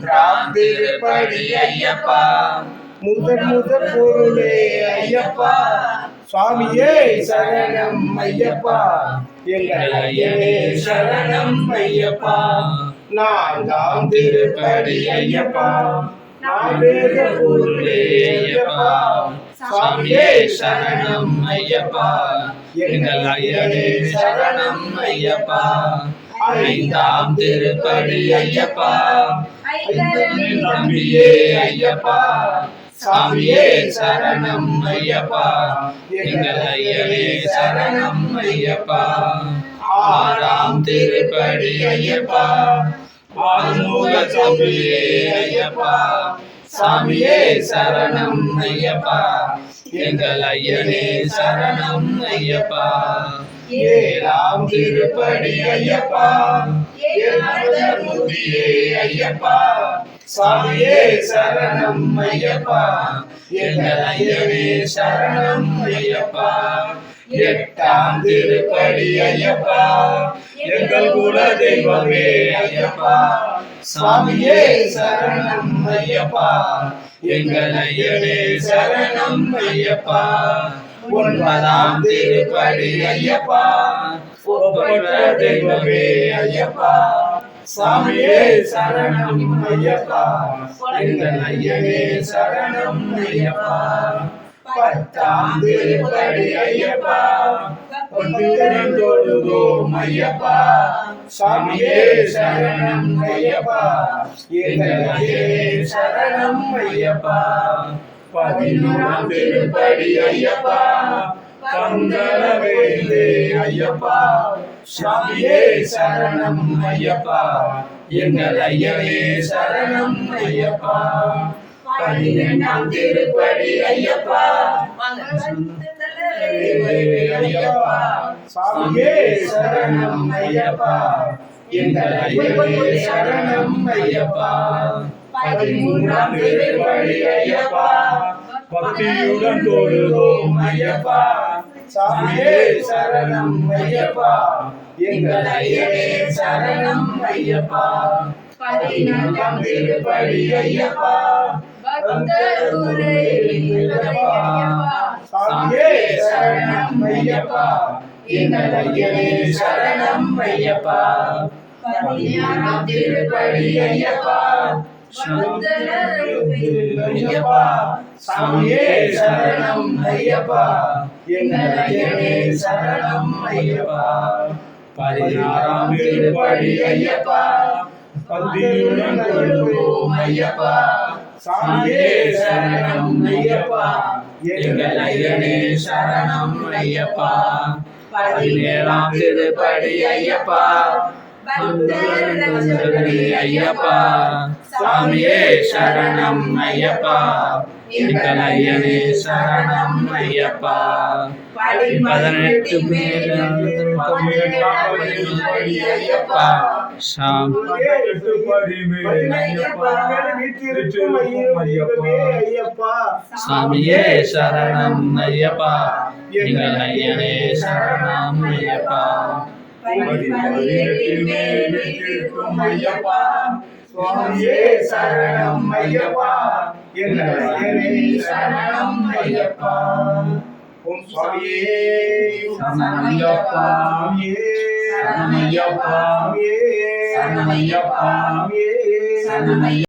ராம் திருப்படி ஐயப்பா, முதற் முதற் பொருளே ஐயப்பா, சுவாமியே சரணம் ஐயப்பா, எங்கள் ஐயனே சரணம் ஐயப்பா. நான்காம் திருப்படி ஐயப்பா, நாவேத பொருளே ஐயப்பா, சுவாமியே சரணம் ஐயப்பா, எங்கள் ஐயனே சரணம் ஐயப்பா. ஐந்தாம் திருப்படி ஐயப்பா, தம்பியே ஐயப்பா, சாமியே சரணம் ஐயப்பா, எங்கள் ஐயனே சரணம் ஐயப்பா. ஆறாம் திருப்படி ஐயப்பா, ஆறுமுக தம்பியே ஐயப்பா, சாமியே சரணம் ஐயப்பா, எங்கள் ஐயனே சரணம் ஐயப்பா. ஏழாம் திருப்படி ஐயப்பா, ஏழுமுதியே ஐயப்பா, சாமியே சரணம் ஐயப்பா, எங்கள் ஐயனே சரணம் ஐயப்பா. எட்டாம் திருப்படி ஐயப்பா, எங்கள் குல தெய்வமே ஐயப்பா, சாமியே சரணம் ஐயப்பா, எங்கள் ஐயனே சரணம் ஐயப்பா. ஒன்பதாம் திருப்படி ஐயப்பா, ஒப்பற்ற தெய்வமே ஐயப்பா, சாமியே சரணம் ஐயப்பா, எங்கள் ஐயனே சரணம் ஐயப்பா. பத்தாம் திருப்படி ஐயப்பா, பொன்னிறம் தொழுதோம் ஐயப்பா, சாமியே சரணம் ஐயப்பா, எங்கள் ஐயனே சரணம் ஐயப்பா. பதினோராம் திருப்படி ஐயப்பா, கந்தரவேந்தே ஐயப்பா, சாமியே சரணம் ஐயப்பா, எங்கள் ஐயனே சரணம் ஐயப்பா. பதினெட்டாம் திருப்படி ஐயப்பா, ஐயப்பா, சாமியே சரணம் ஐயப்பா, எங்கள் ஐயனே சரணம் ஐயப்பா. பதிமூன்றாம் திருப்படி ஐயப்பா, பக்தியுடன் தொழுதோம் ஐயப்பா, சாமியே சரணம் ஐயப்பா, எங்கள் ஐயனே சரணம் ஐயப்பா. பதினான்காம் திருப்படி ஐயப்பா, சாமியே சரணம் ஐயப்பா, எங்கள் ஐயனே சரணம் ஐயப்பா. பதினாறாம் திருப்படி ஐயப்பா, ஐயப்பா, சாமியே சரணம் ஐயப்பா, எங்கள் ஐயனே சரணம் ஐயப்பா. பதினாறாம் திருப்படி ஐயப்பா, பக்தியுடன் தொழுவோம் ஐயப்பா, சாமியே சரணம் ஐயப்பா, எங்கள் ஐயனே சரணம் ஐயப்பா. பதினேழாம் திருப்படி ஐயப்பா, ஐயப்பா, சாமியே சரணம் ஐயப்பா, எங்கள் ஐயனே சரணம் ஐயப்பா. 18 பேர் ஐயப்பா, சாமியே சரணம் ஐயப்பா, எங்கள் ஐயனே சரணம் ஐயப்பா. ஐயப்பா, சுவாமியே சரணம் ஐயப்பா, எங்கள் ஐயனே சரணம் ஐயப்பா. ஓம் சுவாமியே சரணம் ஐயப்பா, சரணம் ஐயப்பா, சரணம் ஐயப்பா, சரணம் ஐயப்பா.